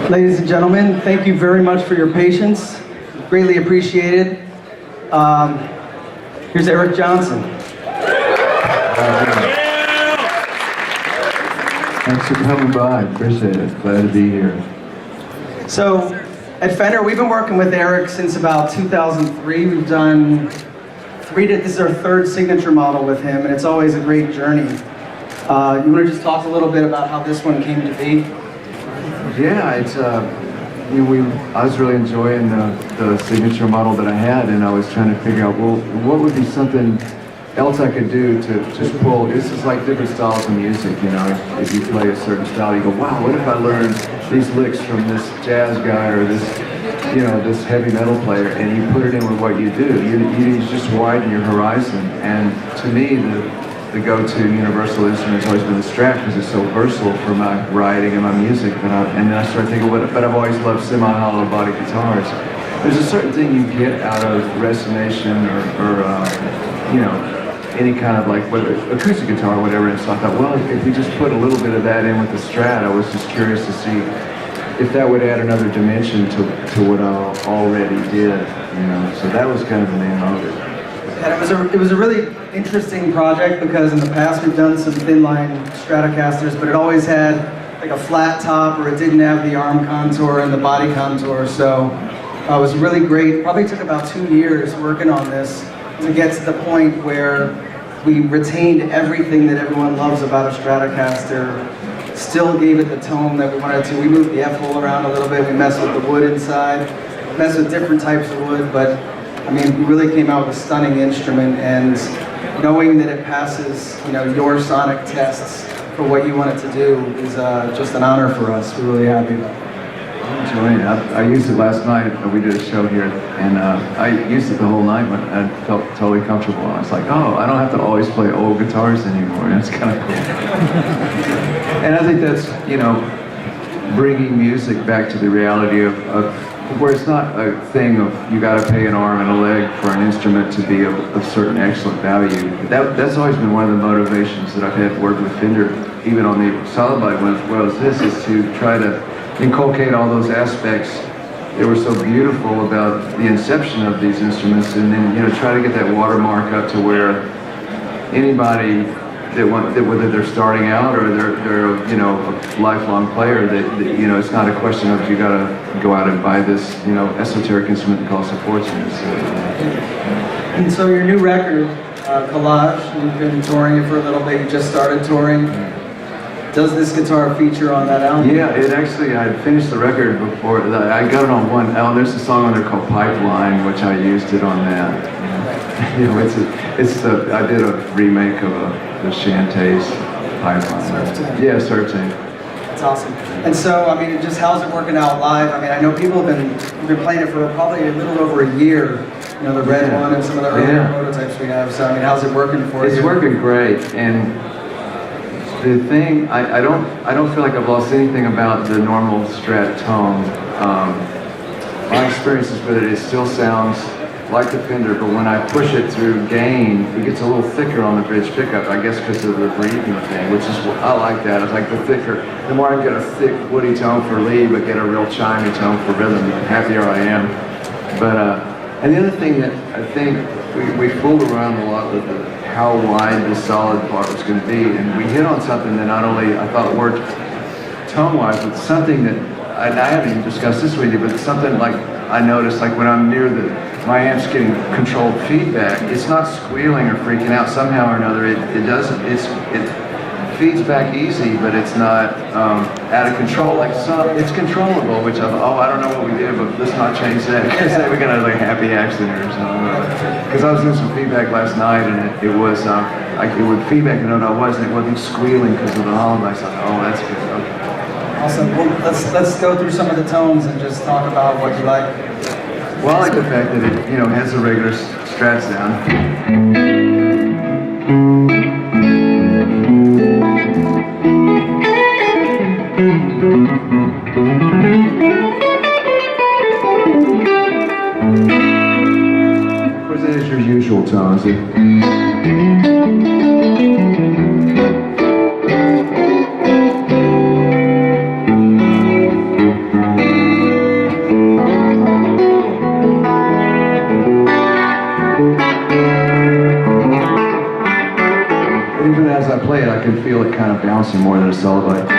Ladies and gentlemen, thank you very much for your patience. Greatly appreciated. Here's Eric Johnson. Thanks for coming by. Appreciate it. Glad to be here. So, at Fender, we've been working with Eric since about 2003. We've done this is our third signature model with him, and it's always a great journey. You want to just talk a little bit about how this one came to be? Yeah, it's I was really enjoying the signature model that I had, and I was trying to figure out, well, what would be something else I could do to just pull. This is like different styles of music, you know. If you play a certain style, you go, wow, what if I learned these licks from this jazz guy or this, you know, this heavy metal player, and you put it in with what you do. You just widen your horizon. And to me, the go-to universal instrument has always been the Strat because it's so versatile for my writing and my music. And then I started thinking, but I've always loved semi-hollow body guitars. There's a certain thing you get out of resonation or you know, any kind of like whether acoustic guitar or whatever. And so I thought, well, if we just put a little bit of that in with the Strat, I was just curious to see if that would add another dimension to what I already did, you know. So that was kind of the main motive. And it was a really interesting project because in the past we've done some thinline Stratocasters, but it always had like a flat top or it didn't have the arm contour and the body contour. So it was really great. Probably took about 2 years working on this to get to the point where we retained everything that everyone loves about a Stratocaster, still gave it the tone that we wanted to. We moved the F-hole around a little bit, we messed with the wood inside, messed with different types of wood, but I mean, we really came out with a stunning instrument, and knowing that it passes, you know, your sonic tests for what you want it to do is just an honor for us. We're really happy about it. I'm enjoying it. I used it last night. We did a show here, and I used it the whole night, but I felt totally comfortable. I was like, oh, I don't have to always play old guitars anymore. That's kind of cool. And I think that's, you know, bringing music back to the reality of where it's not a thing of you got to pay an arm and a leg for an instrument to be of certain excellent value. That's always been one of the motivations that I've had working with Fender, even on the solid body ones, as well as this, is to try to inculcate all those aspects that were so beautiful about the inception of these instruments, and then, you know, try to get that watermark up to where anybody that whether they're starting out or they're you know, a lifelong player, that you know, it's not a question of you gotta go out and buy this, you know, esoteric instrument that costs a fortune. And so your new record, Collage, you've been touring it for a little bit, you just started touring. Does this guitar feature on that album? Yeah, it actually, I finished the record before, I got it on one album. There's a song on there called Pipeline, which I used it on that. You know, I did a remake of the Shantae's Pipeline. Yeah, Certain. That's awesome. And so, I mean, how's it working out live? I mean, I know people have been playing it for probably a little over a year. You know, the red one and some of the earlier prototypes we have. So, I mean, how's it working for you? It's working great. And the thing, I don't feel like I've lost anything about the normal Strat tone. My experiences with it still sounds like the Fender, but when I push it through gain, it gets a little thicker on the bridge pickup, I guess because of the breathing thing, which is, I like that. It's like the thicker, the more I get a thick woody tone for lead, but get a real chimey tone for rhythm, the happier I am. But, and the other thing that I think we fooled around a lot with how wide the solid part was going to be, and we hit on something that not only I thought worked tone-wise, but something that, I haven't even discussed this with you, but something like I noticed, like when I'm near my amp's getting controlled feedback, it's not squealing or freaking out somehow or another. It feeds back easy, but it's not out of control. Like it's controllable, which I don't know what we did, but let's not change that. Say we got a like happy accident or something. Because I was doing some feedback last night, and it was it would feedback a note I wasn't. It wasn't squealing because of the hollow. I thought, oh, that's good. Okay. Awesome. Well, let's go through some of the tones and just talk about what you like. Well, I like the fact that it, you know, has the regular Strat sound. Of course, that is your usual tones. bouncing more than a solid light.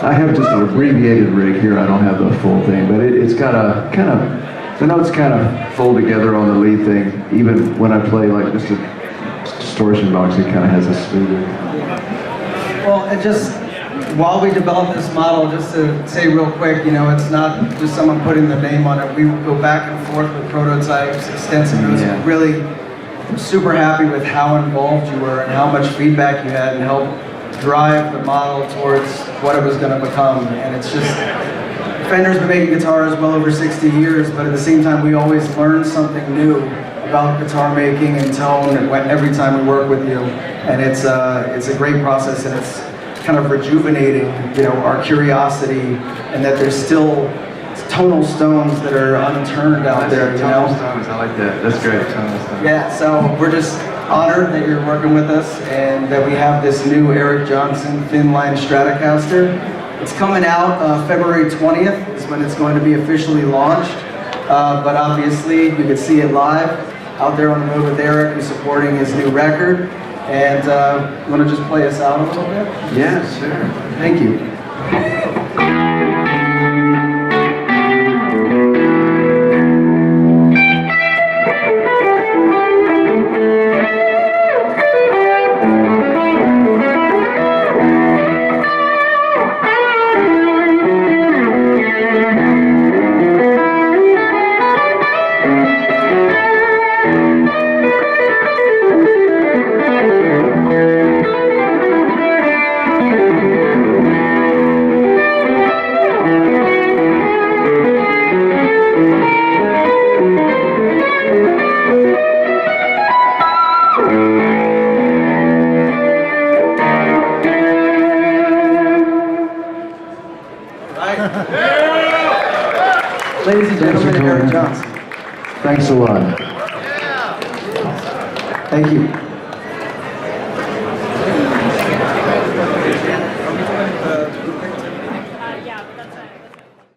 I have just an abbreviated rig here. I don't have the full thing, but it's got a the notes kind of fold together on the lead thing. Even when I play like just a distortion box, it kind of has a smoother. Well, it just, while we developed this model, just to say real quick, you know, it's not just someone putting their name on it. We go back and forth with prototypes, extensive notes. Yeah. Really super happy with how involved you were and how much feedback you had and helped drive the model towards what it was going to become. And it's just, Fender's been making guitars well over 60 years, but at the same time we always learn something new about guitar making and tone every time we work with you. And it's a great process, and it's kind of rejuvenating, you know, our curiosity, and that there's still tonal stones that are unturned out there, you know? Tonal stones, I like that. That's great, tonal stones. Yeah, so we're just honored that you're working with us and that we have this new Eric Johnson thinline Stratocaster. It's coming out February 20th is when it's going to be officially launched. But obviously you can see it live out there on the road with Eric, who's supporting his new record. And you want to just play us out a little bit? Yeah, sure. Thank you. Ladies and gentlemen, Eric Johnson. Thanks a lot. Thank you.